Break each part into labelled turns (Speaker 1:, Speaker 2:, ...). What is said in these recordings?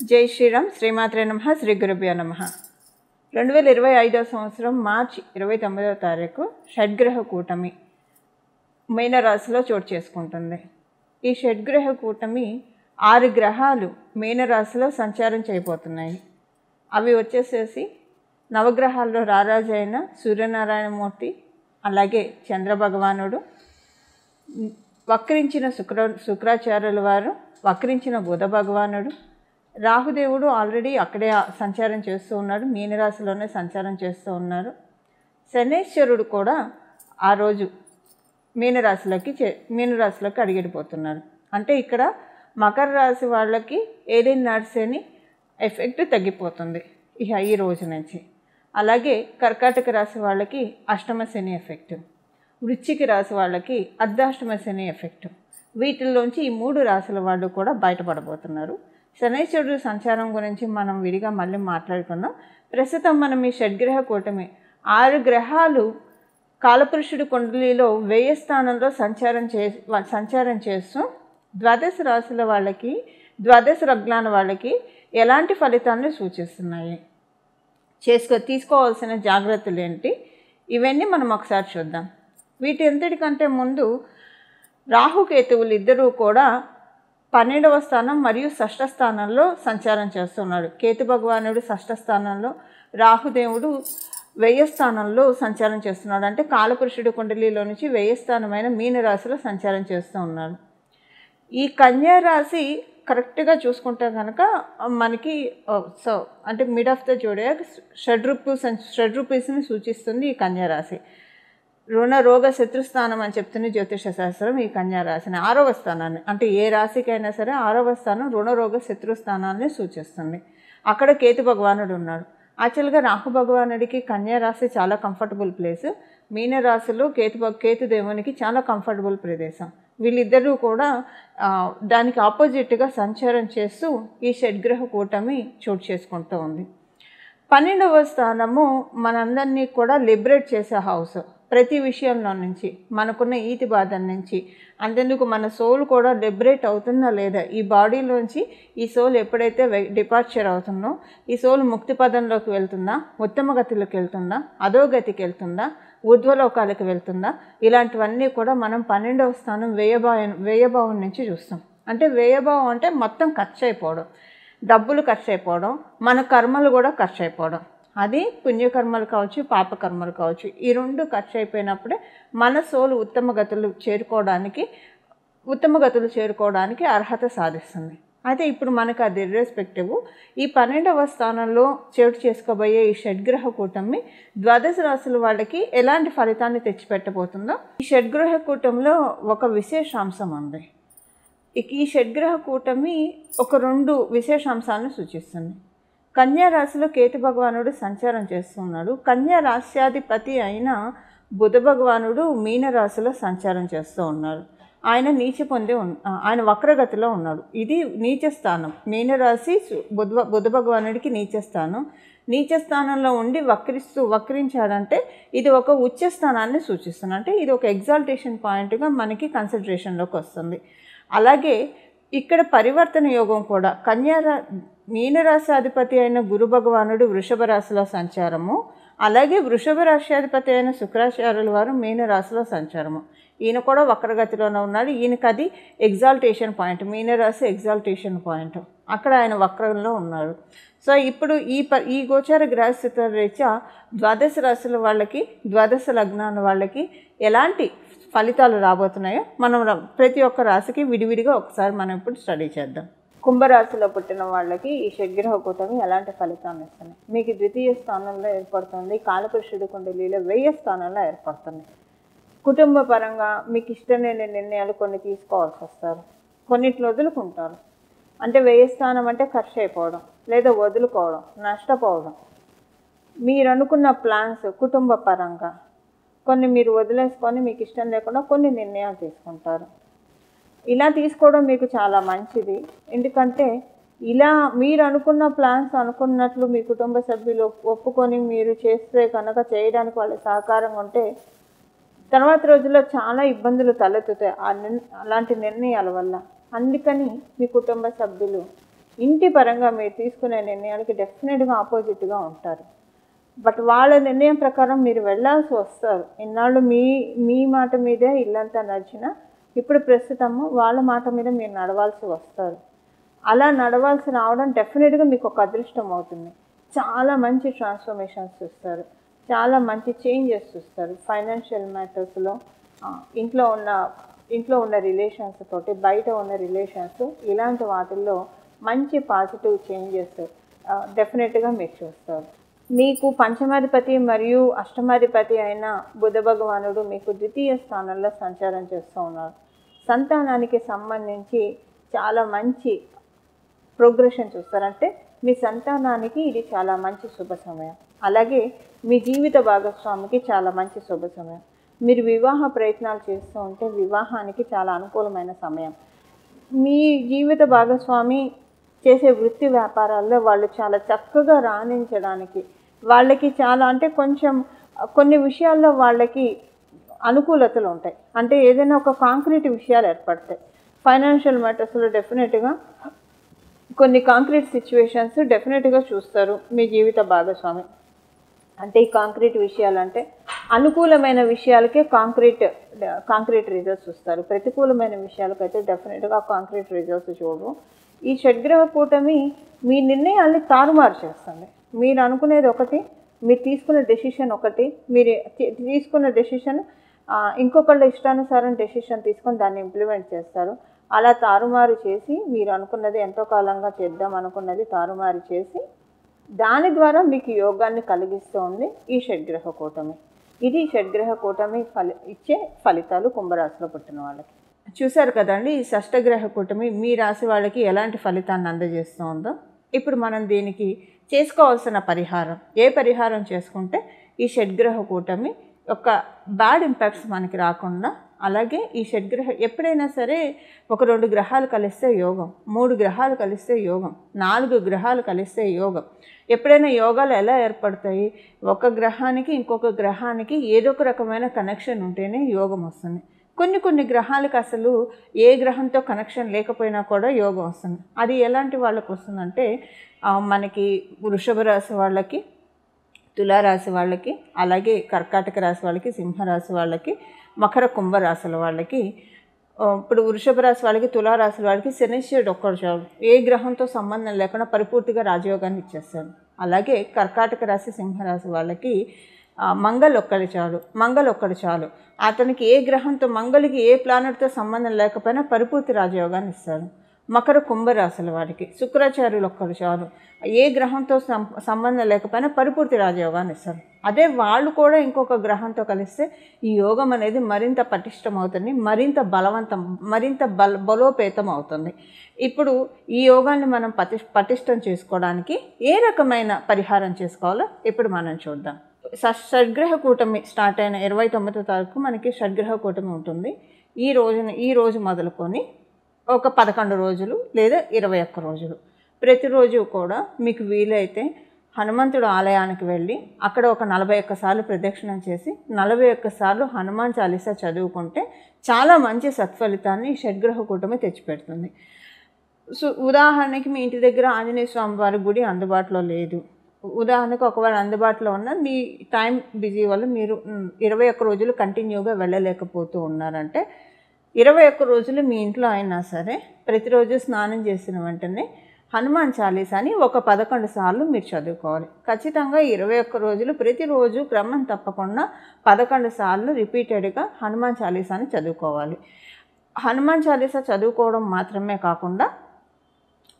Speaker 1: జై శ్రీరామ్. శ్రీమాత్రే నమః. శ్రీ గురుభ్యో నమః. 2025 సంవత్సరం మార్చి 29వ తారీఖు షడ్గ్రహ కూటమి మీనరాశిలో చోటు చేసుకుంటుంది. ఈ షడ్గ్రహ కూటమి 6 గ్రహాలు మీనరాశిలో సంచారం చేయబోతున్నాయి. అవి వచ్చేసేసి నవగ్రహాల్లో రారాజు అయిన సూర్యనారాయణమూర్తి, అలాగే చంద్రభగవానుడు, వక్రించిన శుక్రాచార్యుల వారు, వక్రించిన బుధ భగవానుడు, రాహుదేవుడు ఆల్రెడీ అక్కడే సంచారం చేస్తూ ఉన్నాడు, మీనరాశిలోనే సంచారం చేస్తూ ఉన్నారు. శనేశ్వరుడు కూడా ఆ రోజు మీనరాశిలోకి అడిగిపోతున్నారు. అంటే ఇక్కడ మకర రాశి వాళ్ళకి ఏదైనా నడిసేని ఎఫెక్ట్ తగ్గిపోతుంది ఈ రోజు నుంచి. అలాగే కర్కాటక రాశి వాళ్ళకి అష్టమ శని ఎఫెక్ట్, వృశ్చిక రాశి వాళ్ళకి అర్ధాష్టమ శని ఎఫెక్ట్. వీటిల్లోంచి ఈ 3 రాశుల వాళ్ళు కూడా బయటపడబోతున్నారు. శనైశ్వరుడు సంచారం గురించి మనం విడిగా మళ్ళీ మాట్లాడుకుందాం. ప్రస్తుతం మనం ఈ షడ్గ్రహ కూటమి 6 గ్రహాలు కాలపురుషుడి కుండలిలో 1000 స్థానంలో సంచారం చేస్తూ ద్వాదశ రాశుల వాళ్ళకి, ద్వాదశ లగ్నాల వాళ్ళకి ఎలాంటి ఫలితాలను సూచిస్తున్నాయి, తీసుకోవాల్సిన జాగ్రత్తలు ఏంటి, ఇవన్నీ మనం ఒకసారి చూద్దాం. వీటి ఎంతటికంటే ముందు రాహుకేతువులు ఇద్దరూ కూడా 12వ స్థానం మరియు షష్ఠ స్థానంలో సంచారం చేస్తున్నాడు. కేతు భగవానుడు షష్ఠ స్థానంలో, రాహుదేవుడు 1000 స్థానంలో సంచారం చేస్తున్నాడు. అంటే కాలపురుషుడి కుండలిలో నుంచి 1000 స్థానమైన మీనరాశిలో సంచారం చేస్తూ ఉన్నాడు. ఈ కన్యా రాశి కరెక్ట్గా చూసుకుంటే కనుక మనకి అంటే మిడ్ ఆఫ్ ద జోడియాక్ షడ్రూపీస్ని సూచిస్తుంది ఈ కన్యా రాశి. రుణ రోగ శత్రుస్థానం అని చెప్తుంది జ్యోతిష శాస్త్రం. ఈ కన్యా రాశిని 6వ స్థానాన్ని, అంటే ఏ రాశికైనా సరే 6వ స్థానం రుణ రోగ శత్రుస్థానాన్ని సూచిస్తుంది. అక్కడ కేతు భగవానుడు ఉన్నాడు. యాక్చువల్గా రాహు భగవానుడికి కన్యా రాశి చాలా కంఫర్టబుల్ ప్లేస్, మీనరాశిలో కేతు దేవునికి చాలా కంఫర్టబుల్ ప్రదేశం. వీళ్ళిద్దరూ కూడా దానికి ఆపోజిట్గా సంచారం చేస్తూ ఈ షడ్గ్రహ కూటమి చోటు చేసుకుంటూ ఉంది. 12వ స్థానము మనందరినీ కూడా లిబరేట్ చేసే హౌస్. ప్రతి విషయంలో నుంచి, మనకున్న ఈతి బాధల నుంచి, అంతెందుకు మన సోల్ కూడా లిబరేట్ అవుతుందా లేదా, ఈ బాడీలోంచి ఈ సోల్ ఎప్పుడైతే డిపార్చర్ అవుతుందో ఈ సోల్ ముక్తి పదంలోకి వెళ్తుందా, ఉత్తమ గతిలోకి వెళ్తుందా, అధోగతికి వెళ్తుందా, ఊర్ధ్వలోకాలకు వెళ్తుందా, ఇలాంటివన్నీ కూడా మనం 12వ స్థానం వ్యయభావం నుంచి చూస్తాం. అంటే వ్యయభావం అంటే మొత్తం ఖర్చు అయిపోవడం, డబ్బులు ఖర్చు అయిపోవడం, మన కర్మలు కూడా ఖర్చు అయిపోవడం. అది పుణ్యకర్మలు కావచ్చు, పాపకర్మలు కావచ్చు. ఈ 2 ఖర్చు అయిపోయినప్పుడే మన సోలు ఉత్తమ గతులు చేరుకోవడానికి అర్హత సాధిస్తుంది. అయితే ఇప్పుడు మనకు అది ఇర్రెస్పెక్టివ్ ఈ 12వ స్థానంలో చోటు చేసుకోబోయే ఈ షడ్గ్రహ కూటమి ద్వాదశ రాశుల వాళ్ళకి ఎలాంటి ఫలితాన్ని తెచ్చిపెట్టబోతుందో. ఈ షడ్గ్రహ కూటమిలో ఒక విశేషాంశం ఉంది. ఈ షడ్గ్రహ కూటమి ఒక 2 విశేషాంశాలను సూచిస్తుంది. కన్యా రాశిలో కేతు భగవానుడు సంచారం చేస్తున్నాడు. కన్యా రాశ్యాధిపతి అయిన బుధ భగవానుడు మీనరాశిలో సంచారం చేస్తూ ఉన్నాడు. ఆయన ఆయన వక్రగతిలో ఉన్నాడు. ఇది నీచ స్థానం. మీనరాశి బుధ భగవానుడికి నీచ స్థానం. నీచ స్థానంలో ఉండి వక్రించాడంటే ఇది ఒక ఉచ్చ స్థానాన్ని సూచిస్తుంది. అంటే ఇది ఒక ఎగ్జాల్టేషన్ పాయింట్గా మనకి కన్సిడరేషన్లోకి వస్తుంది. అలాగే ఇక్కడ పరివర్తన యోగం కూడా మీనరాశి అధిపతి అయిన గురు భగవానుడు వృషభ రాశిలో సంచారము, అలాగే వృషభ రాశ్యాధిపతి అయిన శుక్రాచార్యుల వారు మీనరాశిలో సంచారము. ఈయన కూడా వక్రగతిలోనే ఉన్నాడు. ఈయనకి అది ఎగ్జాల్టేషన్ పాయింట్, మీనరాశి ఎగ్జాల్టేషన్ పాయింట్, అక్కడ ఆయన వక్రంలో ఉన్నాడు. సో ఇప్పుడు ఈ గోచార గ్రహస్థితుల రీత్యా ద్వాదశ రాశుల వాళ్ళకి, ద్వాదశ లగ్నాల వాళ్ళకి ఎలాంటి ఫలితాలు రాబోతున్నాయో మనం ప్రతి ఒక్క రాశికి విడివిడిగా ఒకసారి మనం ఇప్పుడు స్టడీ చేద్దాం. కుంభరాశిలో పుట్టిన వాళ్ళకి ఈ షడ్గ్రహ కూటమి ఎలాంటి ఫలితాన్ని ఇస్తుంది? మీకు 2వ స్థానంలో ఏర్పడుతుంది. కాలపురుషుడి కుండలిలో 1000 స్థానంలో ఏర్పడుతుంది. కుటుంబ పరంగా మీకు ఇష్టం లేని నిర్ణయాలు కొన్ని తీసుకోవాల్సి వస్తారు, కొన్నిట్లో వదులుకుంటారు. అంటే 1000 స్థానం అంటే ఖర్చు అయిపోవడం, లేదా వదులుకోవడం, నష్టపోవడం. మీరు అనుకున్న ప్లాన్స్ కుటుంబ పరంగా కొన్ని మీరు వదిలేసుకొని మీకు ఇష్టం లేకుండా కొన్ని నిర్ణయాలు తీసుకుంటారు. ఇలా తీసుకోవడం మీకు చాలా మంచిది. ఎందుకంటే ఇలా మీరు అనుకున్న ప్లాన్స్ అనుకున్నట్లు మీ కుటుంబ సభ్యులు ఒప్పుకొని మీరు చేస్తే కనుక, చేయడానికి వాళ్ళ సహకారంగా ఉంటే తర్వాత రోజుల్లో చాలా ఇబ్బందులు తలెత్తుతాయి అలాంటి నిర్ణయాల వల్ల. అందుకని మీ కుటుంబ సభ్యులు ఇంటి పరంగా మీరు తీసుకునే నిర్ణయాలకి డెఫినెట్గా ఆపోజిట్గా ఉంటారు. బట్ వాళ్ళ నిర్ణయం ప్రకారం మీరు వెళ్ళాల్సి వస్తారు. ఇన్నాళ్ళు మీ మాట మీదే ఇల్లంతా నడిచినా ఇప్పుడు ప్రస్తుతము వాళ్ళ మాట మీద మీరు నడవాల్సి వస్తారు. అలా నడవాల్సి రావడం డెఫినెట్గా మీకు ఒక అదృష్టం అవుతుంది. చాలా మంచి ట్రాన్స్ఫర్మేషన్స్ చూస్తారు, చాలా మంచి చేంజెస్ చూస్తారు. ఫైనాన్షియల్ మ్యాటర్స్లో ఇంట్లో ఉన్న రిలేషన్స్ తోటి, బయట ఉన్న రిలేషన్స్, ఇలాంటి వాటిల్లో మంచి పాజిటివ్ చేంజెస్ డెఫినెట్గా మీరు చూస్తారు. మీకు పంచమాధిపతి మరియు అష్టమాధిపతి అయిన బుధ భగవానుడు మీకు ద్వితీయ స్థానంలో సంచారం చేస్తూ ఉన్నారు. సంతానానికి సంబంధించి చాలా మంచి ప్రోగ్రెషన్ చూస్తారంటే మీ సంతానానికి ఇది చాలా మంచి శుభ సమయం. అలాగే మీ జీవిత భాగస్వామికి చాలా మంచి శుభ సమయం. మీరు వివాహ ప్రయత్నాలు చేస్తూ ఉంటే వివాహానికి చాలా అనుకూలమైన సమయం. మీ జీవిత భాగస్వామి చేసే వృత్తి వ్యాపారాల్లో వాళ్ళు చాలా చక్కగా రాణించడానికి వాళ్ళకి చాలా అంటే కొంచెం కొన్ని విషయాల్లో వాళ్ళకి అనుకూలతలు ఉంటాయి. అంటే ఏదైనా ఒక కాంక్రీట్ విషయాలు ఏర్పడతాయి. ఫైనాన్షియల్ మ్యాటర్స్లో డెఫినెట్గా కొన్ని కాంక్రీట్ సిచ్యువేషన్స్ డెఫినెట్గా చూస్తారు మీ జీవిత భాగస్వామి. అంటే ఈ కాంక్రీట్ విషయాలు అంటే అనుకూలమైన విషయాలకే కాంక్రీట్ రిజల్ట్స్ చూస్తారు. ప్రతికూలమైన విషయాలకైతే డెఫినెట్గా కాంక్రీట్ రిజల్ట్స్ చూడరు. ఈ షడ్గ్రహ కూటమి మీ నిర్ణయాల్ని తారుమారు చేస్తుంది. మీరు అనుకునేది ఒకటి, మీరు తీసుకున్న డెసిషన్ ఒకటి, మీరు తీసుకున్న డెసిషన్ ఇంకొకళ్ళ ఇష్టానుసారం డెసిషన్ తీసుకొని దాన్ని ఇంప్లిమెంట్ చేస్తారు. అలా తారుమారు చేసి మీరు అనుకున్నది ఎంతో కాలంగా చేద్దాం అనుకున్నది తారుమారు చేసి దాని ద్వారా మీకు యోగాన్ని కలిగిస్తూ ఉంది ఈ షడ్గ్రహ కూటమి. ఇది షడ్గ్రహ కూటమి ఇచ్చే ఫలితాలు కుంభరాశిలో పుట్టిన వాళ్ళకి. చూశారు కదండి ఈ షష్టగ్రహ కూటమి మీ రాశి వాళ్ళకి ఎలాంటి ఫలితాన్ని అందజేస్తూ ఉందో. ఇప్పుడు మనం దీనికి చేసుకోవాల్సిన పరిహారం, ఏ పరిహారం చేసుకుంటే ఈ షడ్గ్రహ కూటమి యొక్క బ్యాడ్ ఇంపాక్ట్స్ మనకి రాకుండా, అలాగే ఈ షడ్గ్రహ ఎప్పుడైనా సరే ఒక 2 గ్రహాలు కలిస్తే యోగం, 3 గ్రహాలు కలిస్తే యోగం, 4 గ్రహాలు కలిస్తే యోగం. ఎప్పుడైనా యోగాలు ఎలా ఏర్పడతాయి? ఒక గ్రహానికి ఇంకొక గ్రహానికి ఏదో ఒక రకమైన కనెక్షన్ ఉంటేనే యోగం వస్తుంది. కొన్ని గ్రహాలకు అసలు ఏ గ్రహంతో కనెక్షన్ లేకపోయినా కూడా యోగం వస్తుంది. అది ఎలాంటి వాళ్ళకి వస్తుందంటే మనకి వృషభ రాశి వాళ్ళకి, తులారాశి వాళ్ళకి, అలాగే కర్కాటక రాశి వాళ్ళకి, సింహరాశి వాళ్ళకి, మకర కుంభ రాశుల వాళ్ళకి. ఇప్పుడు వృషభ రాశి వాళ్ళకి, తులారాశి వాళ్ళకి శనిశ్వరుడు ఒక్కడు చాలు, ఏ గ్రహంతో సంబంధం లేకుండా పరిపూర్తిగా రాజయోగాన్ని ఇచ్చేస్తాడు. అలాగే కర్కాటక రాశి, సింహరాశి వాళ్ళకి మంగళ ఒక్కడు చాలు, అతనికి ఏ గ్రహంతో, మంగళకి ఏ ప్లానెట్తో సంబంధం లేకపోయినా పరిపూర్తి రాజయోగాన్ని ఇస్తాడు. మకర కుంభరాశుల వారికి శుక్రాచార్యులు ఒక్కడు చాలు, ఏ గ్రహంతో సంబంధం లేకపోయినా పరిపూర్తి రాజయోగాన్ని ఇస్తారు. అదే వాళ్ళు కూడా ఇంకొక గ్రహంతో కలిస్తే ఈ యోగం అనేది మరింత పటిష్టమవుతుంది, మరింత బలోపేతం అవుతుంది. ఇప్పుడు ఈ యోగాన్ని మనం పటిష్టం చేసుకోవడానికి ఏ రకమైన పరిహారం చేసుకోవాలో ఇప్పుడు మనం చూద్దాం. షడ్గ్రహ కూటమి స్టార్ట్ అయిన 29వ తారీఖు మనకి షడ్గ్రహ కూటమి ఉంటుంది. ఈ రోజు మొదలుకొని ఒక 11 రోజులు లేదా 21 రోజులు ప్రతిరోజు కూడా మీకు వీలైతే హనుమంతుడు ఆలయానికి వెళ్ళి అక్కడ ఒక 41 సార్లు ప్రదక్షిణం చేసి 41 సార్లు హనుమాన్ చాలీసా చదువుకుంటే చాలా మంచి సత్ఫలితాన్ని ఈ షడ్గ్రహ కూటమి తెచ్చిపెడుతుంది. సో ఉదాహరణకి మీ ఇంటి దగ్గర ఆంజనేయ స్వామి వారి గుడి అందుబాటులో లేదు, ఉదాహరణకు ఒకవేళ అందుబాటులో ఉన్న మీ టైం బిజీ వల్ల మీరు 21 రోజులు కంటిన్యూగా వెళ్ళలేకపోతూ ఉన్నారంటే 21 రోజులు మీ ఇంట్లో అయినా సరే ప్రతిరోజు స్నానం చేసిన వెంటనే హనుమాన్ చాలీసాని ఒక 11 సార్లు మీరు చదువుకోవాలి. ఖచ్చితంగా 21 రోజులు ప్రతిరోజు క్రమం తప్పకుండా 11 సార్లు రిపీటెడ్గా హనుమాన్ చాలీసాని చదువుకోవాలి. హనుమాన్ చాలీసా చదువుకోవడం మాత్రమే కాకుండా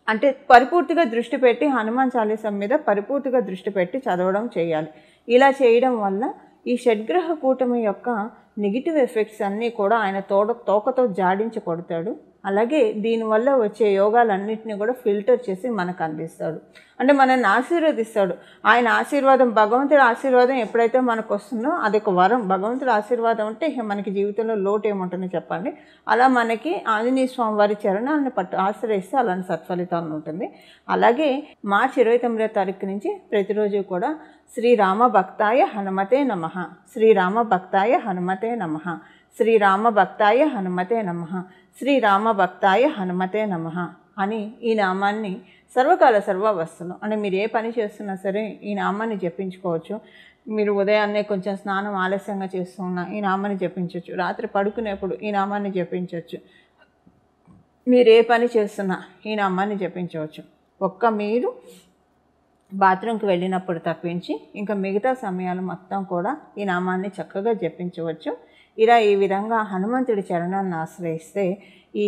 Speaker 1: అంటే పరిపూర్తిగా దృష్టి పెట్టి హనుమాన్ చాలీసా మీద పరిపూర్తిగా దృష్టి పెట్టి చదవడం చేయాలి. ఇలా చేయడం వల్ల ఈ షడ్గ్రహ కూటమి యొక్క నెగిటివ్ ఎఫెక్ట్స్ అన్నీ కూడా ఆయన తోకతో జాడించి కొడతాడు. అలాగే దీనివల్ల వచ్చే యోగాలన్నింటినీ కూడా ఫిల్టర్ చేసి మనకు అందిస్తాడు, అంటే మనల్ని ఆశీర్వదిస్తాడు. ఆయన ఆశీర్వాదం, భగవంతుడి ఆశీర్వాదం ఎప్పుడైతే మనకు వస్తుందో అదొక వరం. భగవంతుడి ఆశీర్వాదం అంటే మనకి జీవితంలో లోటు ఏముంటుందో చెప్పండి. అలా మనకి ఆంజనేయ స్వామి వారి చరణాలను ఆశ్రయిస్తే అలాంటి సత్ఫలితాలను ఉంటుంది. అలాగే మార్చి 29వ తారీఖు నుంచి ప్రతిరోజు కూడా శ్రీరామ భక్తాయ హనుమతే నమః, శ్రీరామ భక్తాయ హనుమతే నమః, శ్రీరామ భక్తాయ హనుమతే నమః, శ్రీరామ భక్తాయ హనుమతే నమః అని ఈ నామాన్ని సర్వకాల సర్వావస్థలు అంటే మీరు ఏ పని చేస్తున్నా సరే ఈ నామాన్ని జపించుకోవచ్చు. మీరు ఉదయాన్నే కొంచెం స్నానం ఆలస్యంగా చేస్తున్నా ఈ నామాన్ని జపించవచ్చు. రాత్రి పడుకునేప్పుడు ఈ నామాన్ని జపించవచ్చు. మీరు ఏ పని చేస్తున్నా ఈ నామాన్ని జపించవచ్చు. మీరు బాత్రూమ్కి వెళ్ళినప్పుడు తప్పించి ఇంకా మిగతా సమయాలు మొత్తం కూడా ఈ నామాన్ని చక్కగా జపించవచ్చు. ఈ విధంగా హనుమంతుడి చరణాన్ని ఆశ్రయిస్తే ఈ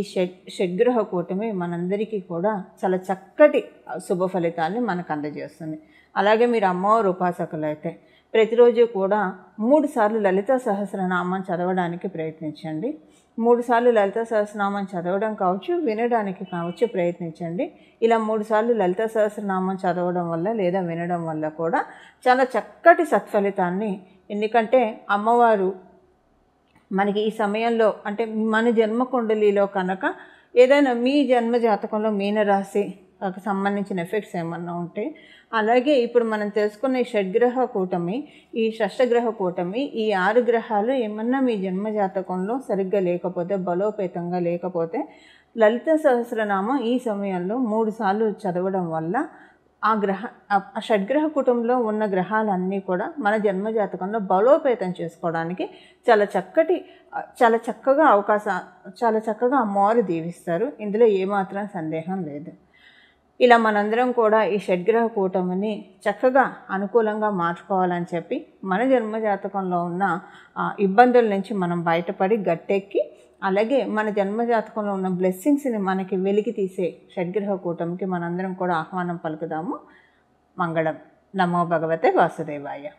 Speaker 1: షడ్గ్రహ కూటమి మనందరికీ కూడా చాలా చక్కటి శుభ ఫలితాన్ని మనకు అందజేస్తుంది. అలాగే మీరు అమ్మవారు ఉపాసకులు అయితే ప్రతిరోజు కూడా 3 సార్లు లలితా సహస్రనామం చదవడానికి ప్రయత్నించండి. 3 సార్లు లలితా సహస్రనామం చదవడం కావచ్చు, వినడానికి కావచ్చు ప్రయత్నించండి. ఇలా 3 సార్లు లలితా సహస్రనామం చదవడం వల్ల లేదా వినడం వల్ల కూడా చాలా చక్కటి సత్ఫలితాన్ని, ఎందుకంటే అమ్మవారు మనకి ఈ సమయంలో అంటే మన జన్మ కుండలిలో కనుక ఏదైనా మీ జన్మ జాతకంలో మీనరాశి సంబంధించిన ఎఫెక్ట్స్ ఏమన్నా ఉంటే, అలాగే ఇప్పుడు మనం తెలుసుకున్న ఈ షడ్గ్రహ కూటమి, ఈ షష్టగ్రహ కూటమి, ఈ 6 గ్రహాలు ఏమన్నా మీ జన్మ జాతకంలో సరిగ్గా లేకపోతే, బలోపేతంగా లేకపోతే లలిత సహస్రనామం ఈ సమయంలో 3 సార్లు చదవడం వల్ల ఆ షడ్గ్రహ కుటుంబంలో ఉన్న గ్రహాలన్నీ కూడా మన జన్మ జాతకంలో బలోపేతం చేసుకోవడానికి చాలా చక్కగా అమ్మవారు దీవిస్తారు. ఇందులో ఏమాత్రం సందేహం లేదు. ఇలా మనందరం కూడా ఈ షడ్గ్రహ కూటమిని చక్కగా అనుకూలంగా మార్చుకోవాలని చెప్పి మన జన్మ జాతకంలో ఉన్న ఇబ్బందుల నుంచి మనం బయటపడి గట్టెక్కి, అలాగే మన జన్మ జాతకంలో ఉన్న బ్లెస్సింగ్స్ని మనకి వెలికి తీసే షడ్గ్రహ కూటమికి మనందరం కూడా ఆహ్వానం పలుకుదాము. మంగళం. నమో భగవతే వాసుదేవాయ.